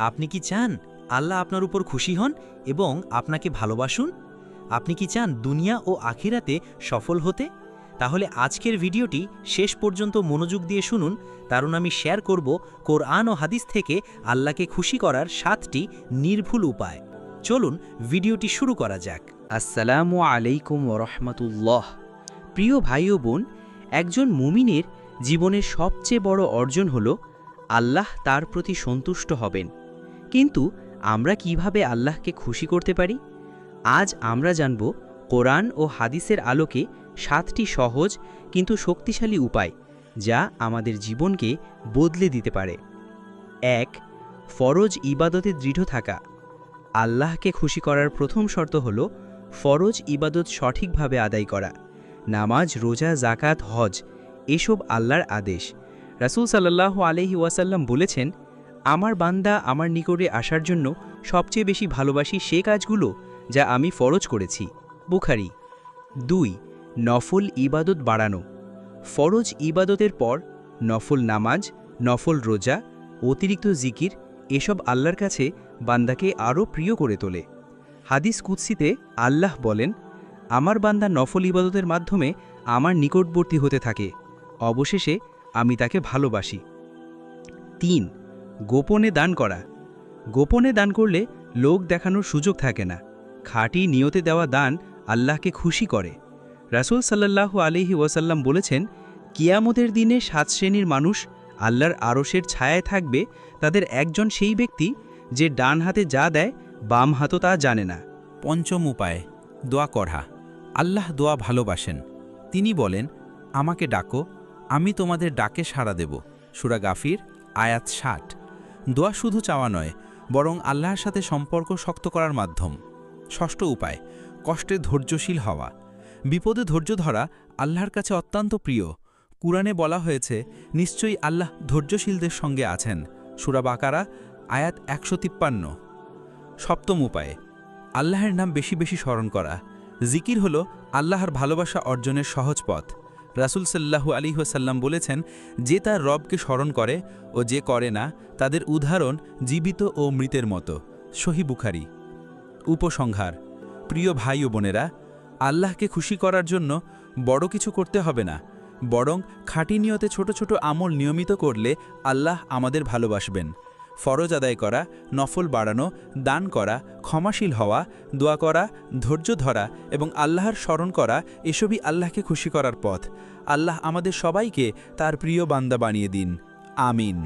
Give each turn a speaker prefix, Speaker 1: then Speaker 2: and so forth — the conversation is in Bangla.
Speaker 1: আপনি কি চান আল্লাহ আপনার উপর খুশি হন এবং আপনাকে ভালোবাসুন? আপনি কি চান দুনিয়া ও আখিরাতে সফল হতে? তাহলে আজকের ভিডিওটি শেষ পর্যন্ত মনোযোগ দিয়ে শুনুন, কারণ আমি শেয়ার করব কোরআন ও হাদিস থেকে আল্লাহকে খুশি করার 7টি নির্ভুল উপায়। চলুন ভিডিওটি শুরু করা যাক।
Speaker 2: আসসালামু আলাইকুম ওরহমতুল্লাহ। প্রিয় ভাই ও বোন, একজন মুমিনের জীবনের সবচেয়ে বড় অর্জন হল আল্লাহ তার প্রতি সন্তুষ্ট হবেন। কিন্তু আমরা কিভাবে আল্লাহকে খুশি করতে পারি? আজ আমরা জানব কোরআন ও হাদিসের আলোকে 7টি সহজ কিন্তু শক্তিশালী উপায়, যা আমাদের জীবনকে বদলে দিতে পারে। 1. ফরজ ইবাদতে দৃঢ় থাকা। আল্লাহকে খুশি করার প্রথম শর্ত হল ফরজ ইবাদত সঠিকভাবে আদায় করা। নামাজ, রোজা, জাকাত, হজ এসব আল্লাহর আদেশ। রাসূল সাল্লাল্লাহু আলাইহি ওয়াসাল্লাম বলেছেন, আমার বান্দা আমার নিকটে আসার জন্য সবচেয়ে বেশি ভালোবাসি সে কাজগুলো যা আমি ফরজ করেছি। বুখারী। 2. নফল ইবাদত বাড়ানো। ফরজ ইবাদতের পর নফল নামাজ, নফল রোজা, অতিরিক্ত জিকির এসব আল্লাহর কাছে বান্দাকে আরও প্রিয় করে তোলে। হাদিস কুদসিতে আল্লাহ বলেন, আমার বান্দা নফল ইবাদতের মাধ্যমে আমার নিকটবর্তী হতে থাকে, অবশেষে আমি তাকে ভালোবাসি। 3. গোপনে দান করা। গোপনে দান করলে লোক দেখানোর সুযোগ থাকে না। খাঁটি নিয়তে দেওয়া দান আল্লাহকে খুশি করে। রাসূল সাল্লাল্লাহু আলাইহি ওয়াসাল্লাম বলেছেন, কিয়ামতের দিনে 7 শ্রেণীর মানুষ আল্লাহর আরশের ছায়ায় থাকবে। তাদের একজন সেই ব্যক্তি যে ডান হাতে যা দেয় বাম হাতও তা জানে না।
Speaker 3: পঞ্চম উপায়, দোয়া করা। আল্লাহ দোয়া ভালোবাসেন। তিনি বলেন, আমাকে ডাকো, আমি তোমাদের ডাকে সাড়া দেব। সূরা গাফির আয়াত 60। দোয়া শুধু চাওয়া নয়, বরং আল্লাহর সাথে সম্পর্ক শক্ত করার মাধ্যম। ষষ্ঠ উপায়, কষ্টে ধৈর্যশীল হওয়া। বিপদে ধৈর্য ধরা আল্লাহর কাছে অত্যন্ত প্রিয়। কুরআনে বলা হয়েছে, নিশ্চয়ই আল্লাহ ধৈর্যশীলদের সঙ্গে আছেন। সূরা বাকারা আয়াত 153। সপ্তম উপায়, আল্লাহর নাম বেশি বেশি স্মরণ করা। জিকির হল আল্লাহর ভালোবাসা অর্জনের সহজ পথ। রাসূল সাল্লাল্লাহু আলাইহি ওয়াসাল্লাম বলেছেন, যে তার রবকে স্মরণ করে ও যে করে না, তাদের উদাহরণ জীবিত ও মৃতের মতো। সহিহ বুখারী। উপসংহার, প্রিয় ভাই ও বোনেরা, আল্লাহকে খুশি করার জন্য বড় কিছু করতে হবে না, বরং খাঁটি নিয়তে ছোট ছোট আমল নিয়মিত করলে আল্লাহ আমাদের ভালোবাসবেন। ফরজ আদায় করা, নফল বাড়ানো, দান করা, ক্ষমাশীল হওয়া, দোয়া করা, ধৈর্য ধরা এবং আল্লাহর স্মরণ করা এসবই আল্লাহকে খুশি করার পথ। আল্লাহ আমাদের সবাইকে তার প্রিয় বান্দা বানিয়ে দিন। আমিন।